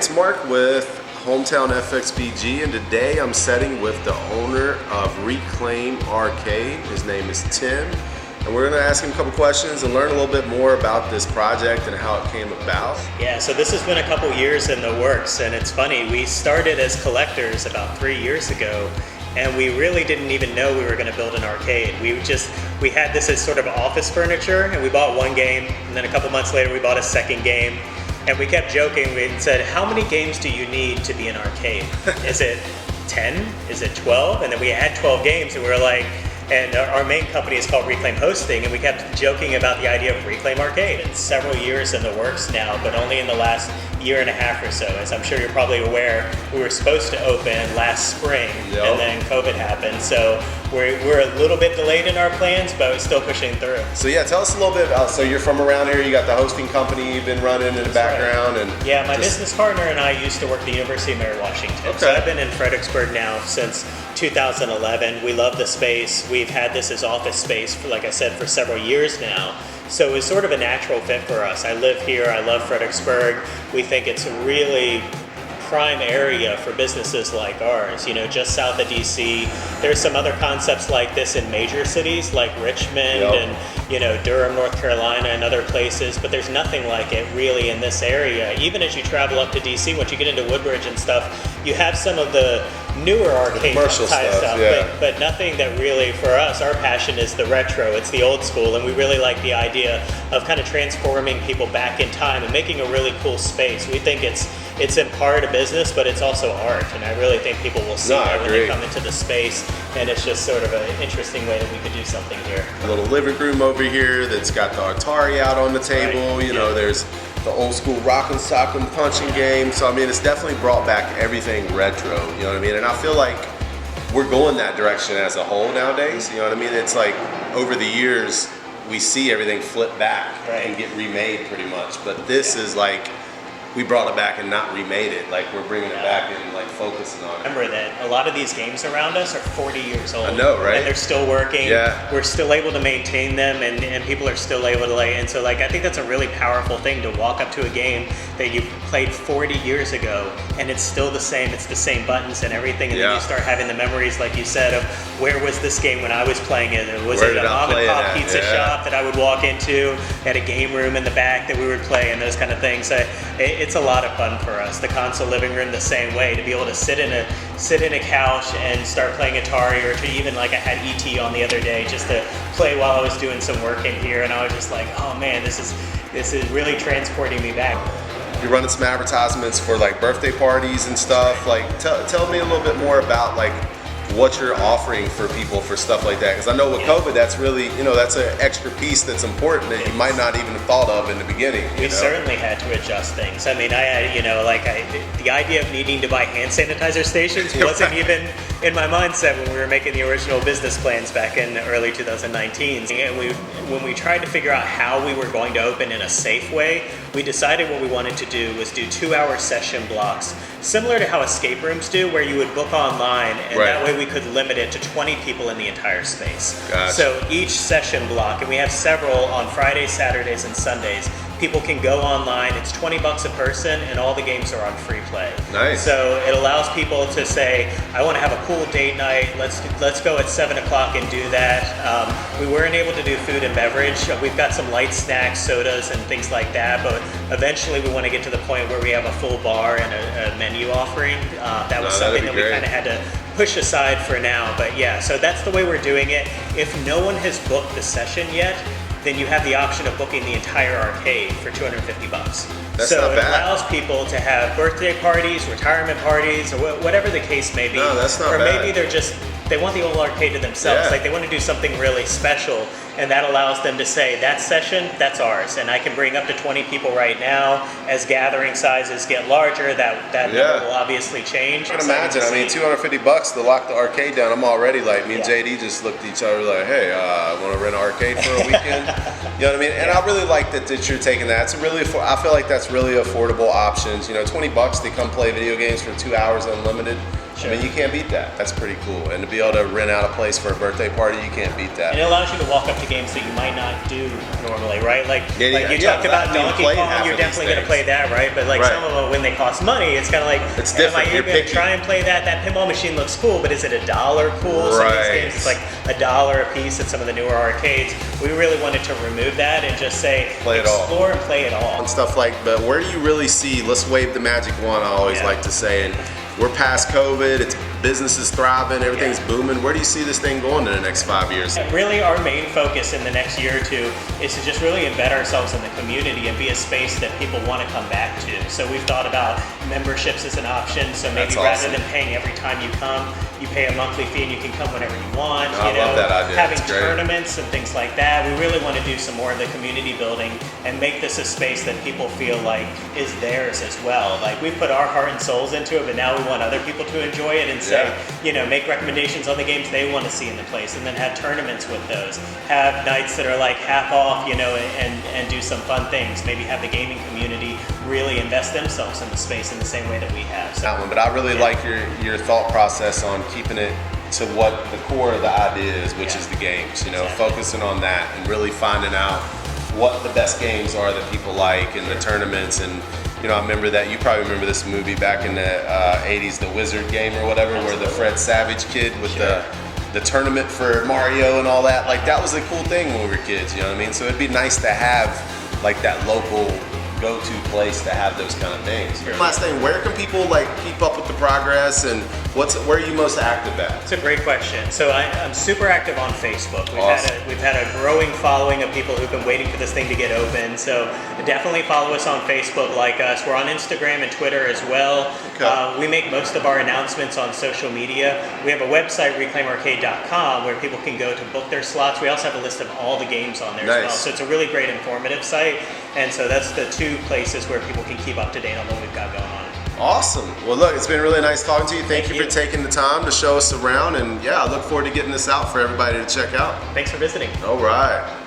it's Mark with Hometown FXBG, and today I'm sitting with the owner of Reclaim Arcade. His name is Tim, and we're going to ask him a couple questions and learn a little bit more about this project and how it came about. Yeah, so this has been a couple years in the works, and it's funny, we started as collectors about 3 years ago, and we really didn't even know we were going to build an arcade. We had this as sort of office furniture, and we bought one game, and then a couple months later we bought a second game. And we kept joking, we said, how many games do you need to be an arcade? Is it 10? Is it 12? And then we had 12 games, and we were like, and our main company is called Reclaim Hosting, and we kept joking about the idea of Reclaim Arcade. It's several years in the works now, but only in the last year and a half or so. As I'm sure you're probably aware, we were supposed to open last spring, and then COVID happened. So we're a little bit delayed in our plans, but we're still pushing through. So yeah, tell us a little bit about, so you're from around here, you got the hosting company you've been running in the background. Right. And yeah, my business partner and I used to work at the University of Mary Washington. Okay. So I've been in Fredericksburg now since 2011. We love the space. We've had this as office space, for, like I said, for several years now. So it was sort of a natural fit for us. I live here, I love Fredericksburg. We think it's a really prime area for businesses like ours, you know, just south of DC. There's some other concepts like this in major cities like Richmond and, you know, Durham, North Carolina and other places, but there's nothing like it really in this area. Even as you travel up to DC, once you get into Woodbridge and stuff, you have some of the newer arcade type stuff, but nothing that really, for us, our passion is the retro, it's the old school, and we really like the idea of kind of transforming people back in time and making a really cool space. We think it's in part a business, but it's also art, and I really think people will see that when they come into the space, and it's just sort of an interesting way that we could do something here. A little living room over here that's got the Atari out on the table, you know, there's the old school rockin' sock'em punching game. So I mean, it's definitely brought back everything retro, you know what I mean? And I feel like we're going that direction as a whole nowadays, you know what I mean? It's like over the years, we see everything flip back and get remade pretty much. But this is like, we brought it back and not remade it. Like we're bringing it back and like focusing on it. Remember that a lot of these games around us are 40 years old. I know, right? And they're still working. Yeah. We're still able to maintain them, and people are still able to and so like I think that's a really powerful thing, to walk up to a game that you played 40 years ago and it's still the same. It's the same buttons and everything, and then you start having the memories, like you said, of where was this game when I was playing it? Was it a mom and pop pizza shop that I would walk into, had a game room in the back that we would play, and those kind of things. It's a lot of fun for us. The console living room the same way, to be able to sit in a couch and start playing Atari, or to even, like I had ET on the other day just to play while I was doing some work in here, and I was just like, oh man, this is really transporting me back. You're running some advertisements for like birthday parties and stuff. Like tell me a little bit more about like what you're offering for people for stuff like that, because I know with COVID, that's really, you know, that's an extra piece that's important that you might not even have thought of in the beginning. We certainly had to adjust things. I mean, I had, you know, like the idea of needing to buy hand sanitizer stations wasn't even in my mindset when we were making the original business plans back in early 2019. And when we tried to figure out how we were going to open in a safe way, we decided what we wanted to do was do 2-hour session blocks, similar to how escape rooms do, where you would book online, and that way we could limit it to 20 people in the entire space. Gotcha. So each session block, and we have several on Fridays, Saturdays, and Sundays, people can go online. It's $20 a person, and all the games are on free play. Nice. So it allows people to say, I want to have a cool date night. Let's go at 7 o'clock and do that. We weren't able to do food and beverage. We've got some light snacks, sodas, and things like that. But eventually, we want to get to the point where we have a full bar and a menu offering. That was something that we kind of had to push aside for now. But yeah, so that's the way we're doing it. If no one has booked the session yet, then you have the option of booking the entire arcade for $250. That's so not bad. It allows people to have birthday parties, retirement parties, or whatever the case may be. No, that's not or bad. maybe they want the whole arcade to themselves. Like they want to do something really special, and that allows them to say, that session, that's ours, and I can bring up to 20 people right now. As gathering sizes get larger, that number will obviously change. I can imagine. I mean, $250 to lock the arcade down. I'm already like, me and JD just looked at each other like, hey, I want to rent an arcade for a weekend. You know what I mean? And I really like that you're taking that. It's really, I feel like that's That's really affordable options. You know, $20 to come play video games for 2 hours unlimited. Sure. I mean, you can't beat that. That's pretty cool. And to be able to rent out a place for a birthday party, you can't beat that. And it allows you to walk up to games that you might not do normally, right? Like you yeah, talked about I mean, Donkey Kong, you're definitely going to play that, right? But like some of them, when they cost money, it's kind of like, it's different. Am I going to try and play that? That pinball machine looks cool, but is it $1 cool? Some of these games, it's like $1 a piece at some of the newer arcades. We really wanted to remove that and just say, explore and play it all. And stuff like, but where do you really see, let's wave the magic wand, I always like to say, and we're past COVID, it's business is thriving, everything's booming. Where do you see this thing going in the next 5 years? Really, our main focus in the next year or two is to just really embed ourselves in the community and be a space that people want to come back to. So we've thought about memberships as an option. So maybe rather than paying every time you come, you pay a monthly fee and you can come whenever you want. I love that idea. Having tournaments and things like that. We really want to do some more of the community building and make this a space that people feel like is theirs as well. Like we've put our heart and souls into it, but now we want other people to enjoy it and say, make recommendations on the games they want to see in the place, and then have tournaments with those. Have nights that are like half off, and do some fun things. Maybe have the gaming community really invest themselves in the space in the same way that we have. So, but I really like your thought process on keeping it to what the core of the idea is, which is the games. Focusing on that and really finding out what the best games are that people like, and the tournaments. And I remember that, you probably remember this movie back in the 80s, the Wizard game or whatever, where the Fred Savage kid with the tournament for Mario and all that. Like that was a cool thing when we were kids, you know what I mean? So it'd be nice to have like that local go-to place to have those kind of things. Last thing, where can people keep up with the progress, and where are you most active at? It's a great question. So I'm super active on Facebook. We've had a growing following of people who've been waiting for this thing to get open. So definitely follow us on Facebook, like us. We're on Instagram and Twitter as well. Okay. We make most of our announcements on social media. We have a website, reclaimarcade.com, where people can go to book their slots. We also have a list of all the games on there as well. So it's a really great informative site. And so that's the two places where people can keep up to date on what we've got going on. Awesome. Well, look, it's been really nice talking to you. Thank you for taking the time to show us around. And I look forward to getting this out for everybody to check out. Thanks for visiting. All right.